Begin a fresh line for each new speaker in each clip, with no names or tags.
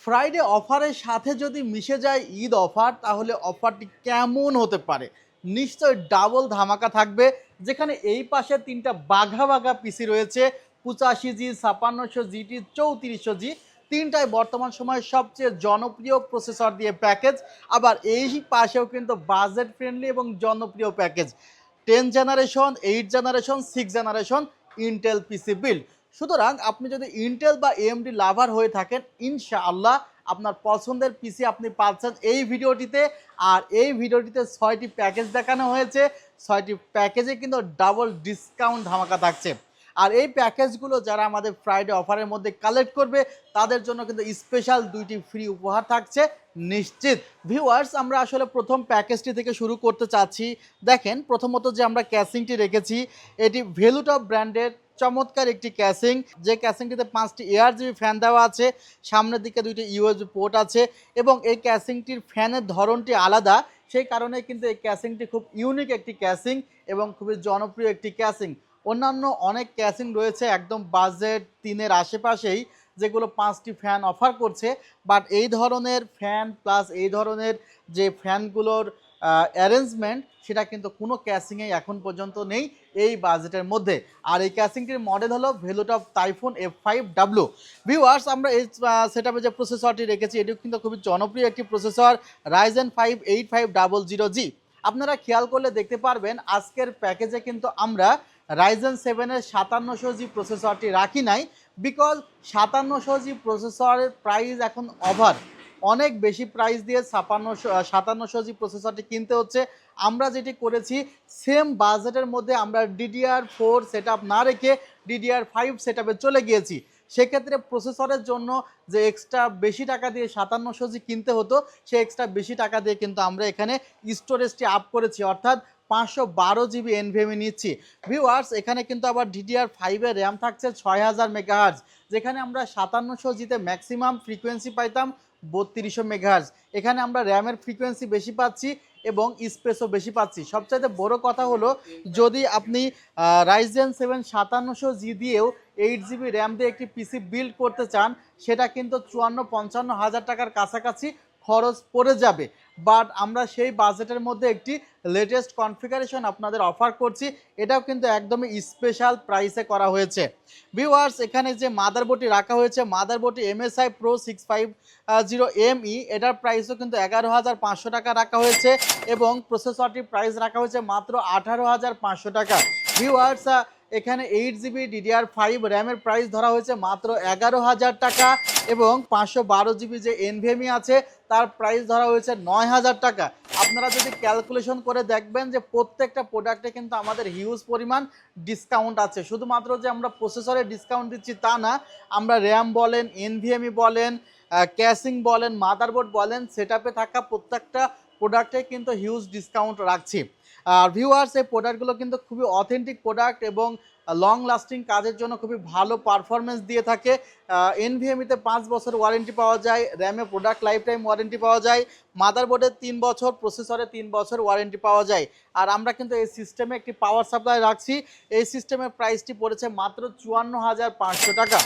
Friday অফারের সাথে যদি মিশে যায় ঈদ অফার, তাহলে অফারটি কেমন হতে পারে? নিশ্চয়ই ডাবল ধামাকা থাকবে, যেখানে এই পাশে ৩টা বাঘা বাঘা পিসি রয়েছে। 85G, 5600 GT, 3400G, ৩টাই বর্তমান সময়ে সবচেয়ে জনপ্রিয় প্রসেসর দিয়ে প্যাকেজ। আবার এই পাশেও কিন্তু বাজেট ফ্রেন্ডলি এবং জনপ্রিয় package, 10 generation, 8 generation, 6 generation Intel PC build. সুতরাং আপনি যদি ইন্টেল বা এএমডি লাভার হয়ে থাকেন, ইনশাআল্লাহ আপনার পছন্দের পিসি আপনি পাচ্ছেন এই ভিডিওটিতে। আর এই ভিডিওটিতে 6টি প্যাকেজ দেখানো হয়েছে, 6টি প্যাকেজে কিন্তু ডাবল ডিসকাউন্ট ধামাকা থাকছে। আর এই প্যাকেজগুলো যারা আমাদের ফ্রাইডে অফারের মধ্যে কালেক্ট করবে, তাদের জন্য কিন্তু স্পেশাল 2টি ফ্রি উপহার থাকছে নিশ্চিত। ভিউয়ার্স, আমরা আসলে প্রথম প্যাকেজটি থেকে শুরু করতে চাচ্ছি। দেখেন, প্রথমত যে আমরা ক্যাসিংটি রেখেছি, এটি ভেলুটপ ব্র্যান্ডের চমৎকার একটি ক্যাসিং, যে ক্যাসিংটিতে 5টি ARGB ফ্যান দেওয়া আছে, সামনের দিকে 2টি USB পোর্ট আছে এবং এই ক্যাসিংটির ফ্যানের ধরনটি আলাদা। সেই কারণে কিন্তু এই ক্যাসিংটি খুব ইউনিক একটি ক্যাসিং এবং খুবই জনপ্রিয় একটি ক্যাসিং। অন্যান্য অনেক ক্যাসিং রয়েছে একদম বাজেট 3-এর আশেপাশেই, যেগুলো 5টি ফ্যান অফার করছে, বাট এই ধরনের ফ্যান প্লাস এই ধরনের যে ফ্যানগুলোর অ্যারেঞ্জমেন্ট, সেটা কিন্তু কোনো ক্যাসিংয়ে এখন পর্যন্ত নেই এই বাজেটের মধ্যে। আর এই ক্যাসিংটির মডেল হলো ভেলুটপ টাইফুন F5W। ভিউয়ার্স, আমরা এই সেটআপে যে প্রসেসরটি রেখেছি, এটিও কিন্তু খুবই জনপ্রিয় একটি প্রসেসর, Ryzen 5 8500G। আপনারা খেয়াল করলে দেখতে পারবেন আজকের প্যাকেজে কিন্তু আমরা Ryzen 7-এর 5700G প্রসেসরটি রাখি নাই, বিকজ 5700G প্রসেসরের প্রাইস এখন ওভার, অনেক বেশি প্রাইস দিয়ে 5700G প্রসেসরটি কিনতে হচ্ছে। আমরা যেটি করেছি, সেম বাজেটের মধ্যে আমরা DDR4 সেটআপ না রেখে DDR5 সেটআপে চলে গিয়েছি। সেক্ষেত্রে প্রসেসরের জন্য যে এক্সট্রা বেশি টাকা দিয়ে 5700G কিনতে হতো, সে এক্সট্রা বেশি টাকা দিয়ে কিন্তু আমরা এখানে স্টোরেজটি আপ করেছি, অর্থাৎ 512GB NVMe নিচ্ছি। ভিউয়ার্স, এখানে কিন্তু আবার DDR5-এর র্যাম থাকছে 6000 মেগাহার্জ, যেখানে আমরা 5700G-তে ম্যাক্সিমাম ফ্রিকোয়েন্সি পাইতাম 3200 মেগাহার্জ। এখানে আমরা র্যামের ফ্রিকোয়েন্সি বেশি পাচ্ছি এবং স্পেসও বেশি পাচ্ছি। সবচাইতে বড় কথা হলো, যদি আপনি Ryzen 7 5700G দিয়েও 8GB র্যাম দিয়ে একটি পিসি বিল্ড করতে চান, সেটা কিন্তু 54-55 হাজার টাকার কাছাকাছি খরচ পড়ে যাবে। বাট আমরা সেই বাজেটের মধ্যে একটি লেটেস্ট কনফিগারেশন আপনাদের অফার করছি, এটাও কিন্তু একদমই স্পেশাল প্রাইসে করা হয়েছে। ভিউয়ার্স, এখানে যে মাদারবোর্ডটি রাখা হয়েছে, মাদারবোর্ডটি MSI Pro 650ME, এটার প্রাইসও কিন্তু 11,500 টাকা রাখা হয়েছে এবং প্রসেসরটির প্রাইস রাখা হয়েছে মাত্র 18,500 টাকা। ভিউয়ার্স, এখানে 8GB DDR5 র্যামের প্রাইস ধরা হয়েছে মাত্র 11,000 টাকা এবং 512GB যে NVMe আছে, তার প্রাইস ধরা হয়েছে 9,000 টাকা। আপনারা যদি ক্যালকুলেশন করে দেখবেন যে প্রত্যেকটা প্রোডাক্টে কিন্তু আমাদের হিউজ পরিমাণ ডিসকাউন্ট আছে। শুধুমাত্র যে আমরা প্রসেসরে ডিসকাউন্ট দিচ্ছি তা না, আমরা র্যাম বলেন, NVMe বলেন, ক্যাসিং বলেন, মাদারবোর্ড বলেন, সেটআপে থাকা প্রত্যেকটা প্রোডাক্টে কিন্তু হিউজ ডিসকাউন্ট রাখছি। আর ভিউয়ার্স, এই প্রোডাক্টগুলো কিন্তু খুবই অথেন্টিক প্রোডাক্ট এবং লং লাস্টিং কাজের জন্য খুবই ভালো পারফরমেন্স দিয়ে থাকে। NVMe-তে 5 বছর ওয়ারেন্টি পাওয়া যায়, র্যামে প্রোডাক্ট লাইফ টাইম ওয়ারেন্টি পাওয়া যায়, মাদারবোর্ডে 3 বছর, প্রসেসরে 3 বছর ওয়ারেন্টি পাওয়া যায়। আর আমরা কিন্তু এই সিস্টেমে একটি পাওয়ার সাপ্লাই রাখছি। এই সিস্টেমের প্রাইসটি পড়েছে মাত্র 54,500 টাকা।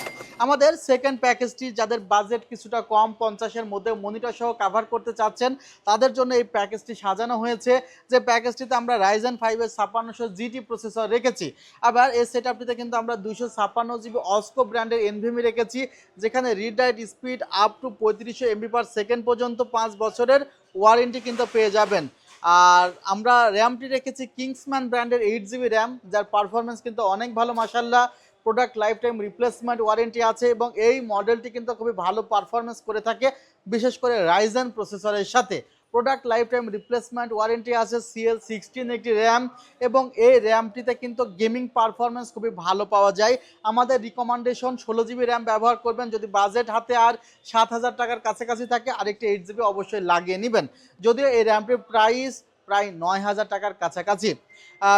আমাদের সেকেন্ড প্যাকেজটি, যাদের বাজেট কিছুটা কম, 50-এর মধ্যে মনিটর সহ কাভার করতে চাচ্ছেন, তাদের জন্য এই প্যাকেজটি সাজানো হয়েছে। যে প্যাকেজটিতে আমরা Ryzen 5-এর 5600GT প্রসেসর রেখেছি। আবার এই সেটআপটিতে কিন্তু আমরা 256GB অস্কো ব্র্যান্ডের NVMe রেখেছি, যেখানে read write speed up to 3500 MB/s পর্যন্ত 5 বছরের ওয়ারেন্টি কিন্তু পেয়ে যাবেন। আর আমরা র্যামটি রেখেছি কিংসম্যান ব্র্যান্ডের 8GB র্যাম, যার পারফরমেন্স কিন্তু অনেক ভালো মাশাআল্লাহ। Product life time replacement warranty আছে এবং এই মডেলটি কিন্তু খুবই ভালো পারফরমেন্স করে থাকে, বিশেষ করে রাইজেন প্রসেসরের সাথে। Product life time replacement warranty আছে। CL16 একটি র্যাম এবং এই র্যামটিতে কিন্তু গেমিং পারফরমেন্স খুবই ভালো পাওয়া যায়। আমাদের রিকমেন্ডেশন 16GB র্যাম ব্যবহার করবেন, যদি বাজেট হাতে আর 7,000 টাকার কাছাকাছি থাকে আরেকটি 8GB অবশ্যই লাগিয়ে নেবেন, যদিও এই র্যামটির প্রাইস প্রায় 9,000 টাকার কাছাকাছি।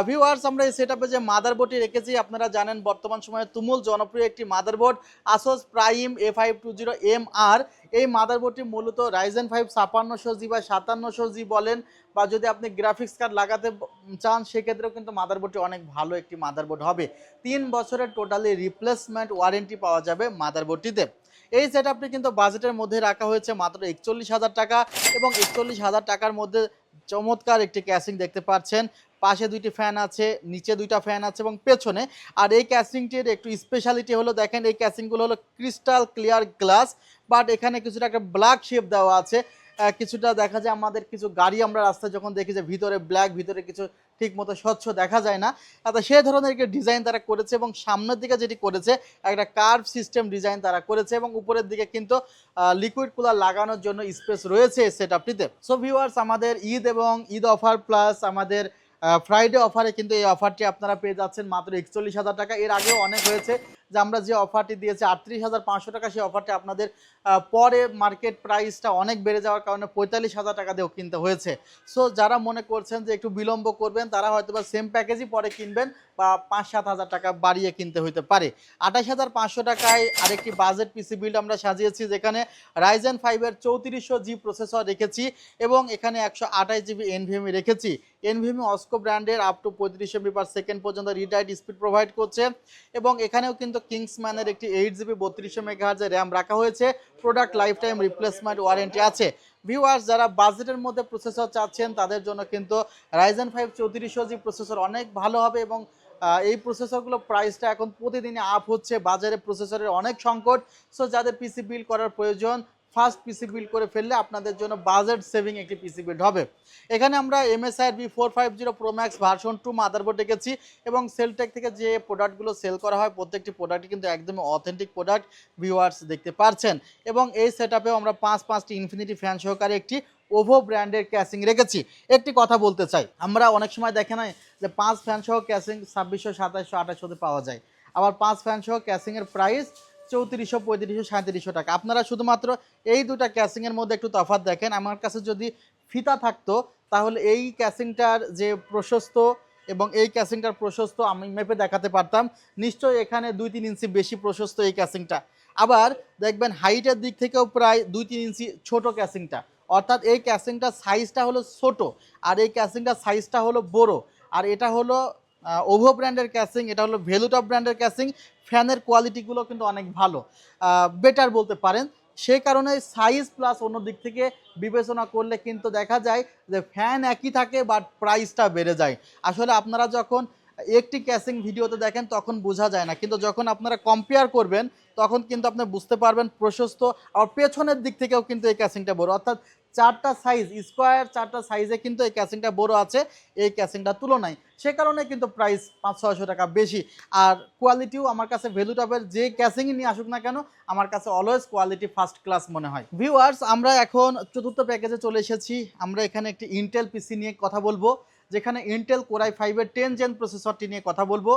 ভিউয়ার্স, আমরা এই সেটআপে যে মাদারবোর্ডটি রেখেছি, আপনারা জানেন বর্তমান সময়ে তুমুল জনপ্রিয় একটি মাদারবোর্ড ASUS Prime A520MR। এই মাদারবোর্ডটি মূলত Ryzen 5 5600G বা 5700G বলেন, বা যদি আপনি গ্রাফিক্স কার্ড লাগাতে চান, সেক্ষেত্রেও কিন্তু মাদারবোর্ডটি অনেক ভালো একটি মাদারবোর্ড হবে। 3 বছরের টোটালি রিপ্লেসমেন্ট ওয়ারেন্টি পাওয়া যাবে মাদারবোর্ডটিতে। এই সেটআপটি কিন্তু বাজেটের মধ্যে রাখা হয়েছে মাত্র ৪১,০০০ টাকা এবং ৪১,০০০ টাকার মধ্যে চমৎকার একটি ক্যাসিং দেখতে পাচ্ছেন। পাশে ২টি ফ্যান আছে, নিচে ২টা ফ্যান আছে এবং পেছনে। আর এই ক্যাসিংটির একটু স্পেশালিটি হলো দেখেন এই ক্যাসিংগুলো হলো ক্রিস্টাল ক্লিয়ার গ্লাস, বাট এখানে কিছুটা একটা ব্ল্যাক শেপ দেওয়া আছে। কিছুটা দেখা যায় আমাদের কিছু গাড়ি আমরা রাস্তায় যখন দেখি যে ভিতরে ব্ল্যাক, ভিতরে কিছু ঠিকমতো স্বচ্ছ দেখা যায় না, তো সেই ধরনের একটা ডিজাইন তারা করেছে এবং সামনের দিকে যেটি করেছে একটা কার্ভ সিস্টেম ডিজাইন তারা করেছে এবং উপরের দিকে কিন্তু লিকুইড কুলার লাগানোর জন্য স্পেস রয়েছে এই সেটআপটিতে। সো ভিউয়ার্স, আমাদের ঈদ এবং ঈদ অফার প্লাস আমাদের ফ্রাইডে অফারে কিন্তু এই অফারটি আপনারা পেয়ে যাচ্ছেন মাত্র ৪১,০০০ টাকা। এর আগেও অনেক হয়েছে যে আমরা যে অফারটি দিয়েছি ৩৮,৫০০ টাকা, সেই অফারটি আপনাদের পরে মার্কেট প্রাইসটা অনেক বেড়ে যাওয়ার কারণে ৪৫,০০০ টাকা দিয়েও কিনতে হয়েছে। সো যারা মনে করছেন যে একটু বিলম্ব করবেন তারা হয়তো বা সেম প্যাকেজই পরে কিনবেন বা ৫-৭ হাজার টাকা বাড়িয়ে কিনতে হইতে পারে। ২৮,৫০০ টাকায় আরেকটি বাজেট পিসি বিল্ড আমরা সাজিয়েছি, যেখানে Ryzen 5 এর ৩৪০০G প্রসেসর রেখেছি এবং এখানে ১২৮GB NVMe রেখেছি। NVMe অস্কো ব্র্যান্ডের আপ টু ৩৫ MB/s পর্যন্ত রিড রাইট স্পিড প্রোভাইড করছে এবং এখানেও কিন্তু কিংসম্যানের একটি 8GB ৩২০০ MHz র্যাম রাখা হয়েছে। Product life time replacement warranty আছে। ভিউয়ার্স, যারা বাজেটের মধ্যে প্রসেসর চাচ্ছেন তাদের জন্য কিন্তু Ryzen 5 ৩৪০০G প্রসেসর অনেক ভালো হবে এবং এই প্রসেসরগুলো প্রাইসটা এখন প্রতিদিনই আপ হচ্ছে, বাজারে প্রসেসরের অনেক সংকট। সো যাদের পিসি বিল্ড করার প্রয়োজন, ফার্স্ট পিসি বিল্ড করে ফেললে আপনাদের জন্য বাজেট সেভিং একটি পিসি বিল্ড হবে। এখানে আমরা MSI B450 Pro Max version 2 motherboard রেখেছি এবং সেলটেক থেকে যে প্রোডাক্টগুলো সেল করা হয় প্রত্যেকটি প্রোডাক্টই কিন্তু একদমই অথেন্টিক প্রোডাক্ট, ভিউয়ার্স দেখতে পাচ্ছেন। এবং এই সেটআপেও আমরা ৫টি ইনফিনিটি ফ্যান সহকারে একটি ওভো ব্র্যান্ডের ক্যাসিং রেখেছি। একটি কথা বলতে চাই, আমরা অনেক সময় দেখে নাই যে 5 ফ্যান সহ ক্যাসিং ২৬০০, ২৭০০, ২৮০০ পাওয়া যায়, আবার 5 ফ্যান সহ ক্যাসিংয়ের প্রাইস ৩৪০০, ৩৫০০, ৩৭০০ টাকা। আপনারা শুধুমাত্র এই দুটা ক্যাসিংয়ের মধ্যে একটু তফাৎ দেখেন। আমার কাছে যদি ফিতা থাকতো তাহলে এই ক্যাসিংটার যে প্রশস্ত এবং এই ক্যাসিংটার প্রশস্ত আমি মেপে দেখাতে পারতাম। নিশ্চয়ই এখানে ২-৩ ইঞ্চি বেশি প্রশস্ত এই ক্যাসিংটা। আবার দেখবেন হাইটের দিক থেকেও প্রায় ২-৩ ইঞ্চি ছোট ক্যাসিংটা, অর্থাৎ এই ক্যাসিংটার সাইজটা হলো ছোট আর এই ক্যাসিংটার সাইজটা হলো বড়। আর এটা হলো ওভো ব্র্যান্ডের ক্যাসিং, এটা হলো ভেলুটপ ব্র্যান্ডের ক্যাসিং। ফ্যানের কোয়ালিটিগুলো কিন্তু অনেক ভালো, বেটার বলতে পারেন। সেই কারণে সাইজ প্লাস অন্য দিক থেকে বিবেচনা করলে কিন্তু দেখা যায় যে ফ্যান একই থাকে বাট প্রাইসটা বেড়ে যায়। আসলে আপনারা যখন একটি ক্যাসিং ভিডিওতে দেখেন তখন বোঝা যায় না, কিন্তু যখন আপনারা কম্পেয়ার করবেন তখন কিন্তু আপনি বুঝতে পারবেন প্রশস্ত আর পেছনের দিক থেকেও কিন্তু এই ক্যাসিংটা বড়, অর্থাৎ 4টা সাইজ স্কোয়ার 4টা সাইজে কিন্তু এই ক্যাসিংটা বড় আছে এই ক্যাসিংটার তুলনায়। সে কারণে কিন্তু প্রাইস ৫০০-৬০০ টাকা বেশি। আর কোয়ালিটিও আমার কাছে ভ্যালুটপের যে ক্যাসিংই নিয়ে আসুক না কেন আমার কাছে অলওয়েজ কোয়ালিটি ফার্স্ট ক্লাস মনে হয়। ভিউয়ার্স, আমরা এখন চতুর্থ প্যাকেজে চলে এসেছি। আমরা এখানে একটি ইন্টেল পিসি নিয়ে কথা বলবো, যেখানে ইন্টেল কোর i5 এর 10 জেন প্রসেসরটি নিয়ে কথা বলবো।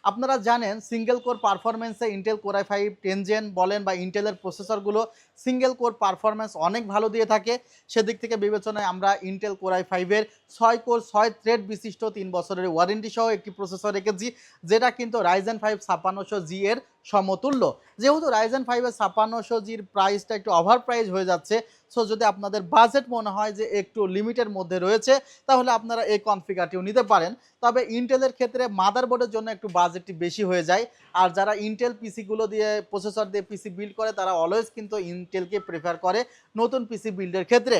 আপনারা জানেন সিঙ্গেল কোর পারফরমেন্সে ইন্টেল কোর i5 10 জেন বলেন বা ইন্টেলের প্রসেসরগুলো সিঙ্গেল কোর পারফরমেন্স অনেক ভালো দিয়ে থাকে। সেদিক থেকে বিবেচনায় আমরা ইন্টেল কোর i5 এর 6 কোর 6 থ্রেড বিশিষ্ট 3 বছরের ওয়ারেন্টি সহ একটি প্রসেসর রেখেছি, যেটা কিন্তু Ryzen 5 5600G এর সমতুল্য। যেহেতু Ryzen 5 এর 5600G এর প্রাইসটা একটু ওভার প্রাইস হয়ে যাচ্ছে, সো যদি আপনাদের বাজেট মনে হয় যে একটু লিমিটের মধ্যে রয়েছে তাহলে আপনারা এই কনফিগারটিও নিতে পারেন। তবে ইন্টেলের ক্ষেত্রে মাদারবোর্ডের জন্য একটু বাজেটটি বেশি হয়ে যায়। আর যারা ইন্টেল পিসিগুলো দিয়ে প্রসেসর দিয়ে পিসি বিল্ড করে তারা অলওয়েজ কিন্তু ইন্টেলকে প্রেফার করে নতুন পিসি বিল্ডের ক্ষেত্রে।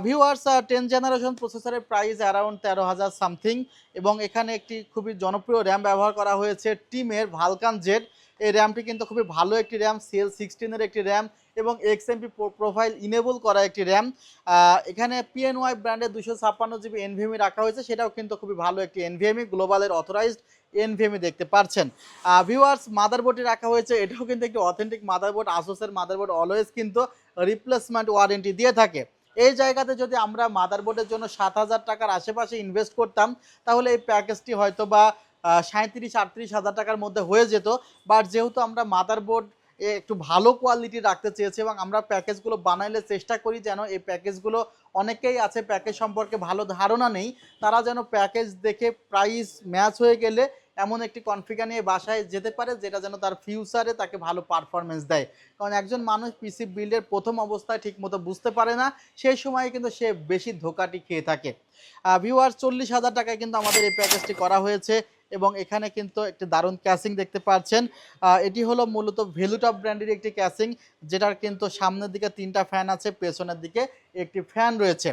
ভিউয়ার্স, 10 জেনারেশন প্রসেসরের প্রাইস অ্যারাউন্ড 13,000 সামথিং এবং এখানে একটি খুবই জনপ্রিয় র্যাম ব্যবহার করা হয়েছে টিমের ভালকান জেড। এই র্যামটি কিন্তু খুবই ভালো একটি র্যাম, CL16 এর একটি র্যাম এবং XMP প্রোফাইল ইনেবল করা একটি র্যাম। এখানে PNY ব্র্যান্ডের 256GB NVMe রাখা হয়েছে, সেটাও কিন্তু খুবই ভালো একটি NVMe, গ্লোবালের অথরাইজড NVMe দেখতে পাচ্ছেন। ভিউয়ার্স, মাদারবোর্ডটি রাখা হয়েছে, এটাও কিন্তু একটি অথেন্টিক মাদারবোর্ড। আসুসের মাদারবোর্ড অলওয়েজ কিন্তু রিপ্লেসমেন্ট ওয়ারেন্টি দিয়ে থাকে। এই জায়গাতে যদি আমরা মাদারবোর্ডের জন্য 7,000 টাকার আশেপাশে ইনভেস্ট করতাম তাহলে এই প্যাকেজটি হয়তো বা 37-38 হাজার টাকার মধ্যে হয়ে যেত। বাট যেহেতু আমরা মাদারবোর্ড একটু ভালো কোয়ালিটি রাখতে চেয়েছি এবং আমরা প্যাকেজগুলো বানাইলে চেষ্টা করি যেন এই প্যাকেজগুলো, অনেকেই আছে প্যাকেজ সম্পর্কে ভালো ধারণা নেই, তারা যেন প্যাকেজ দেখে প্রাইস ম্যাচ হয়ে গেলে এমন একটি কনফিগার নিয়ে বাসায় যেতে পারে যেটা যেন তার ফিউচারে তাকে ভালো পারফরমেন্স দেয়। কারণ একজন মানুষ পিসি বিল্ডের প্রথম অবস্থায় ঠিকমতো বুঝতে পারে না, সেই সময় কিন্তু সে বেশি ধোকাটি খেয়ে থাকে। ভিউয়ার্স, 40,000 টাকায় কিন্তু আমাদের এই প্যাকেজটি করা হয়েছে। এবং এখানে কিন্তু একটি দারুণ ক্যাসিং দেখতে পাচ্ছেন। এটি হলো মূলত ভেলুটপ ব্র্যান্ডের একটি ক্যাসিং, যেটার কিন্তু সামনের দিকে 3টা ফ্যান আছে, পেছনের দিকে একটি ফ্যান রয়েছে।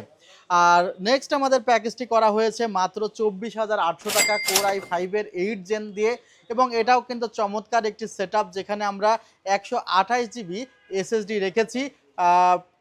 আর নেক্সট আমাদের প্যাকেজটি করা হয়েছে মাত্র 24,800 টাকা কোর i5 এর 8 জেন দিয়ে, এবং এটাও কিন্তু চমৎকার একটি সেটআপ, যেখানে আমরা 128 জিবি এসএসডি রেখেছি।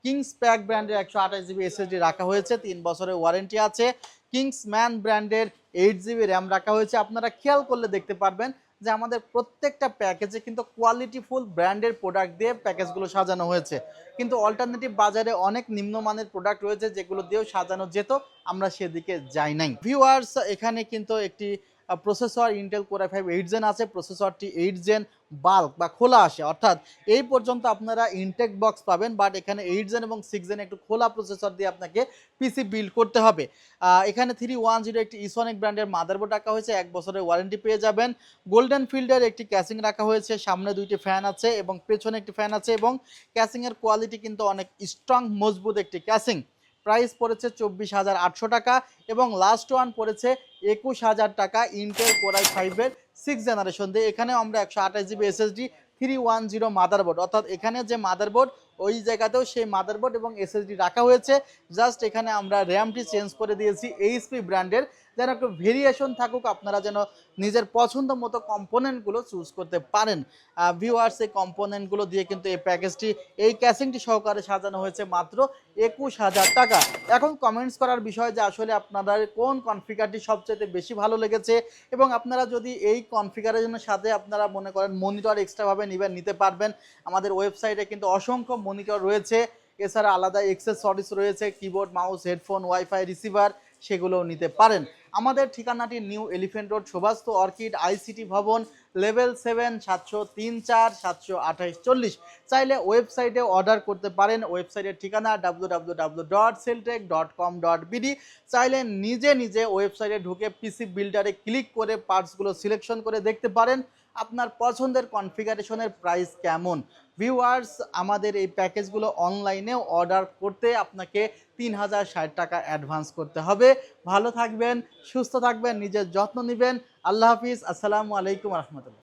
কিংস প্যাক ব্র্যান্ডের 128 জিবি এসএসডি রাখা হয়েছে, 3 বছরের ওয়ারেন্টি আছে। কিংসম্যান ব্র্যান্ডের 8 জিবি র্যাম রাখা হয়েছে। আপনারা খেয়াল করলে দেখতে পারবেন যে আমাদের প্রত্যেকটা প্যাকেজে কিন্তু কোয়ালিটিফুল ব্র্যান্ডের প্রোডাক্ট দিয়ে প্যাকেজগুলো সাজানো হয়েছে, কিন্তু অল্টারনেটিভ বাজারে অনেক নিম্নমানের প্রোডাক্ট রয়েছে যেগুলো দিয়েও সাজানো যেত, আমরা সেদিকে যাই নাই। ভিউয়ার্স, এখানে কিন্তু একটি processor Intel core i5 8 gen আছে। প্রসেসরটি 8 জেন বাল্ক বা খোলা আসে, অর্থাৎ এই পর্যন্ত আপনারা ইনটেক বক্স পাবেন, বাট এখানে 8 জেন এবং 6 জেন একটু খোলা প্রসেসর দিয়ে আপনাকে পিসি বিল্ড করতে হবে। এখানে 310 একটি ইসনিক ব্র্যান্ডের মাদারবোর্ড রাখা হয়েছে, 1 বছরের ওয়ারেন্টি পেয়ে যাবেন। গোল্ডেন ফিল্ডের একটি ক্যাসিং রাখা হয়েছে, সামনে 2টি ফ্যান আছে এবং পেছনে একটি ফ্যান আছে, এবং ক্যাসিংয়ের কোয়ালিটি কিন্তু অনেক স্ট্রং মজবুত একটি ক্যাসিং। প্রাইস পড়েছে 24,800 টাকা, এবং লাস্ট ওয়ান পড়েছে 21,000 টাকা ইন্টেল কোর i5 এর 6 জেনারেশন দিয়ে। এখানেও আমরা 128 জিবি এসএসডি 310 মাদারবোর্ড, অর্থাৎ এখানে যে মাদারবোর্ড ওই জায়গাতেও সেই মাদারবোর্ড এবং এসএসডি রাখা হয়েছে। জাস্ট এখানে আমরা র্যামটি চেঞ্জ করে দিয়েছি এইচপি ব্র্যান্ডের, যেন একটু ভেরিয়েশন থাকুক, আপনারা যেন নিজের পছন্দ মতো কম্পোনেন্টগুলো চুজ করতে পারেন। ভিউয়ার্স, এই কম্পোনেন্টগুলো দিয়ে কিন্তু এই প্যাকেজটি, এই ক্যাসিংটি সহকারে সাজানো হয়েছে মাত্র 21,000 টাকা। এখন কমেন্টস করার বিষয় যে আসলে আপনাদের কোন কনফিগারটি সবচেয়ে বেশি ভালো লেগেছে, এবং আপনারা যদি এই কনফিগারেশনের সাথে আপনারা মনে করেন মনিটর এক্সট্রাভাবে নিতে পারবেন। আমাদের ওয়েবসাইটে কিন্তু অসংখ্য মনিটর রয়েছে, এছাড়া আলাদা এক্সেসরিজ রয়েছে, keyboard, mouse, headphone, WiFi, receiver, সেগুলোও নিতে পারেন। আমাদের ঠিকানাটি new elephant road, Subhash orchid ICT ভবন, লেভেল 7, 703-4 728-40। চাইলে ওয়েবসাইটে অর্ডার করতে পারেন। ওয়েবসাইটের ঠিকানা www.celltech.com.bd। চাইলে নিজে ওয়েবসাইটে ঢুকে পিসি বিল্ডারে ক্লিক করে পার্টসগুলো সিলেকশন করে দেখতে পারেন আপনার পছন্দের কনফিগারেশনের প্রাইস কেমন। ভিউয়ার্স, আমাদের এই প্যাকেজগুলো অনলাইনেও অর্ডার করতে আপনাকে 3,060 টাকা অ্যাডভান্স করতে হবে। ভালো থাকবেন, সুস্থ থাকবেন, নিজের যত্ন নেবেন। আল্লাহ হাফিজ। আসসালামু আলাইকুম রহমতুল্লাহ।